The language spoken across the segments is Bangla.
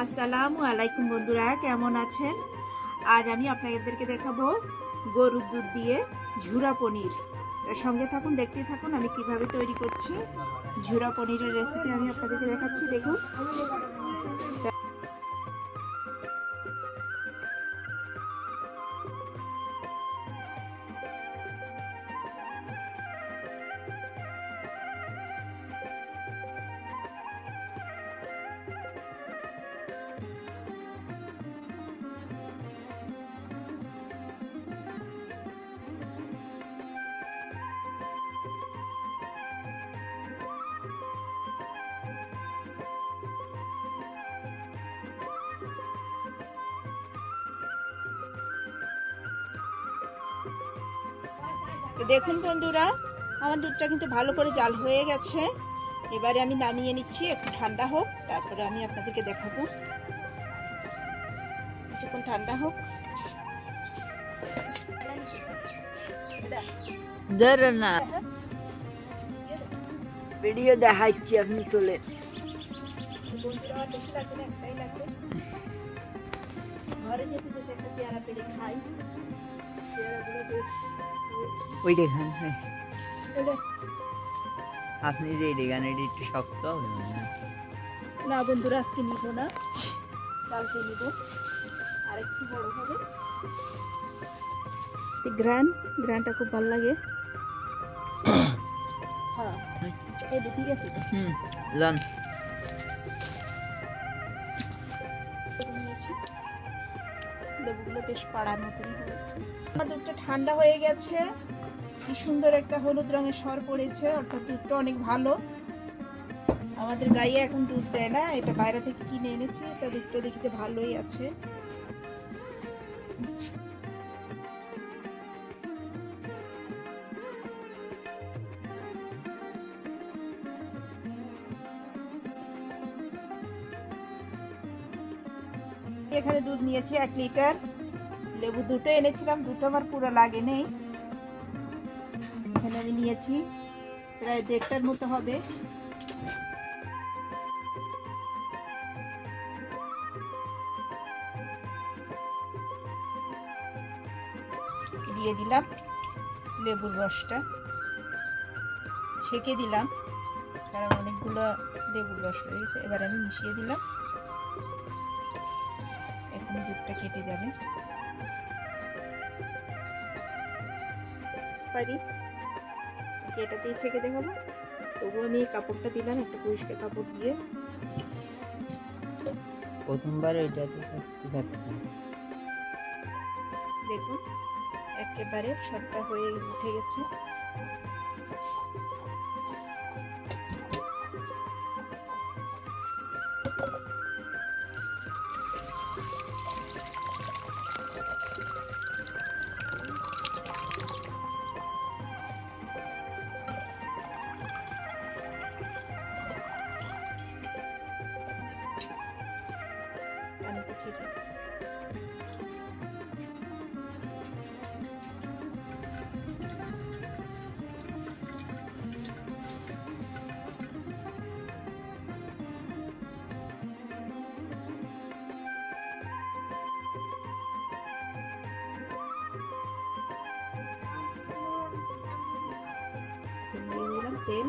আসসালামু আলাইকুম বন্ধুরা, কেমন আছেন? আজ আমি আপনাদেরকে দেখাবো গরুর দুধ দিয়ে ঝুরা পনির। সঙ্গে থাকুন, দেখতে থাকুন আমি কিভাবে তৈরি করছি। ঝুরা পনিরের রেসিপি আমি আপনাদেরকে দেখাচ্ছি, দেখুন। দেখুন বন্ধুরা, আমার দুধটা কিন্তু ভালো করে জাল হয়ে গেছে। এবারে আমি নামিয়ে নিচ্ছি, একটু ঠান্ডা হোক, তারপরে আমি আপনাদেরকে দেখাবো। কিছুক্ষণ ঠান্ডা হোক। না ভিডিও দেখাচ্ছি, আপনি তোলে। ঘরে যেতে যেতে একটা পেয়ারা পেড়ে খাই। ওইটা খান, আপনি যে গান একটু শক্ত না বন্ধুরা, আজকে নিব না, কালকে নিব, আর একটু বড় হবে। গ্রানটা খুব ভালো লাগে। হ্যাঁ ঠিক আছে। লন লেবুগুলো বেশ পাড়ার মতনই হয়েছে। আমার দুধটা ঠান্ডা হয়ে গেছে, কি সুন্দর একটা হলুদ রঙের সর পড়েছে, অর্থাৎ দুধটা অনেক ভালো। আমাদের গায়ে এখন দুধ দেয় না, এটা বাইরে থেকে কিনে এনেছি। তা দুধটা দেখতে ভালোই আছে। এখানে দুধ নিয়েছি 1 লিটার। লেবু দুটো এনেছিলাম, দুটো আমার পুরো লাগে নেই। এখানে আমি নিয়েছি প্রায় 1.5টার মতো হবে। দিয়ে দিলাম লেবুর রসটা, ছেঁকে দিলাম কারণ অনেকগুলো লেবুর রস রয়েছে। এবার আমি মিশিয়ে দিলাম, এখন দুধটা কেটে যাবে। পারি এটা দিয়ে ছেঁকে দেখাবো, তবু আমি এই কাপড়টা দিলাম, একটা পরিষ্কার কাপড় দিয়ে। প্রথমবার দেখুন একেবারে সরটা হয়ে উঠে গেছে। দিয়ে দিলাম তেল।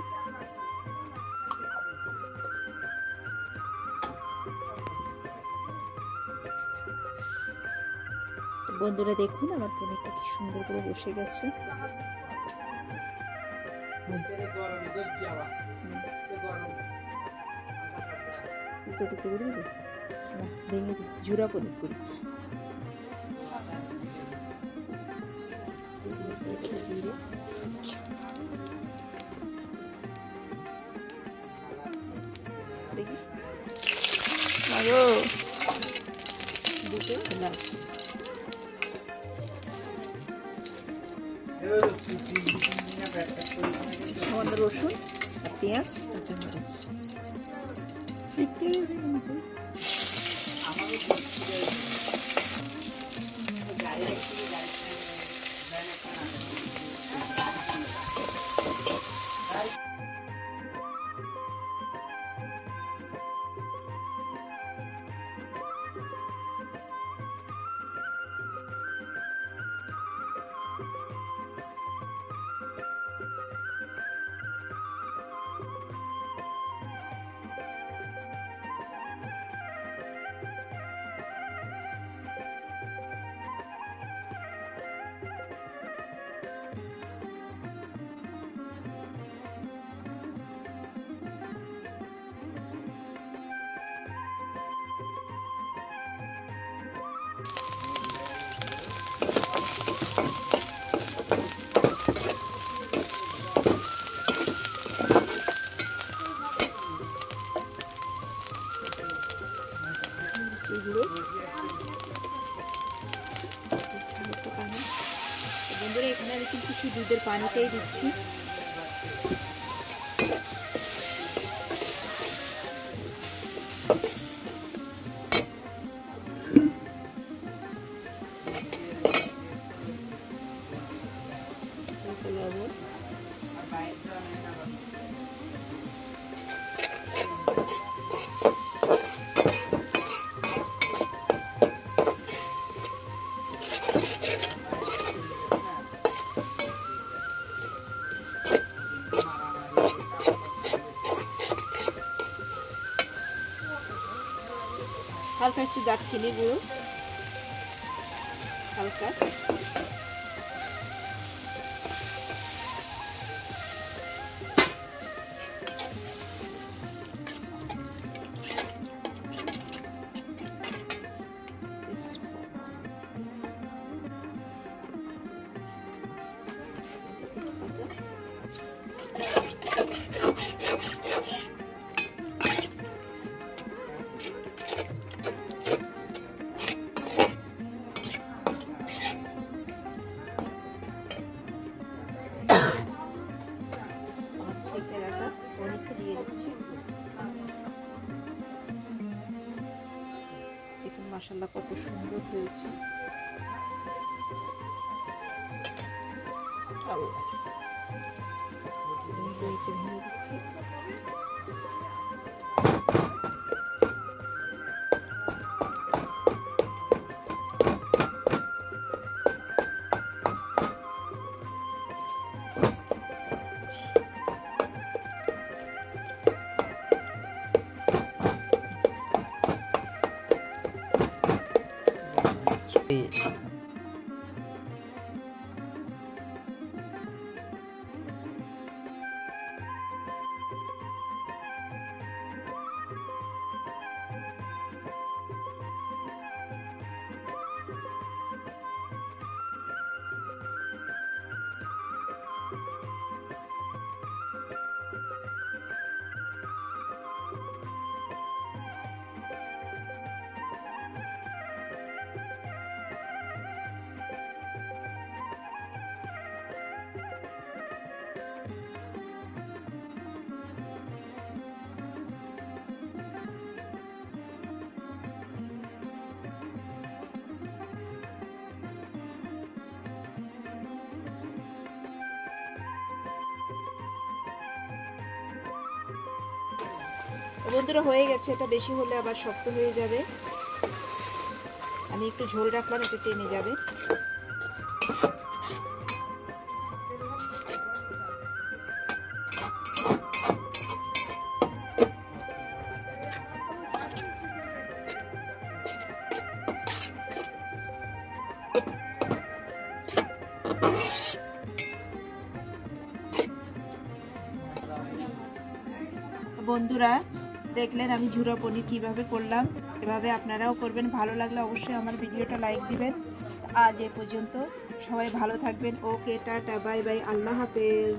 বন্ধুরা দেখুন আমার পনিরটা কি সুন্দর করে বসে গেছে। ভেঙে দিই, ঝুরা পনির করি। দেখি সামান্য রসুন আর পেঁয়াজ, কাঁচা মরিচ। আমচুর গুঁড়ো, পানি। বন্ধুরা এখানে আমি কিন্তু কিছু দুধের পানিটাই দিচ্ছি। লবণ, হালকা একটু দারচিনি গুঁড়ো, হালকা ছেঁকে রাখা পনিরটা দিয়ে দিচ্ছি। দেখুন মাশাআল্লাহ কত সুন্দর হয়েছে। দইটা ভেঙে দিচ্ছি। বন্ধুরা হয়ে গেছে, এটা বেশি হলে আবার শক্ত হয়ে যাবে। আমি একটু ঝোল রাখলাম, এটা টেনে যাবে। বন্ধুরা দেখলেন আমি ঝুরা পনির কিভাবে করলাম, এভাবে আপনারাও করবেন। ভালো লাগলে অবশ্যই আমার ভিডিওটা লাইক দিবেন। আজ এ পর্যন্ত, সবাই ভালো থাকবেন। ওকে, টাটা, বাই বাই, আল্লাহ হাফেজ।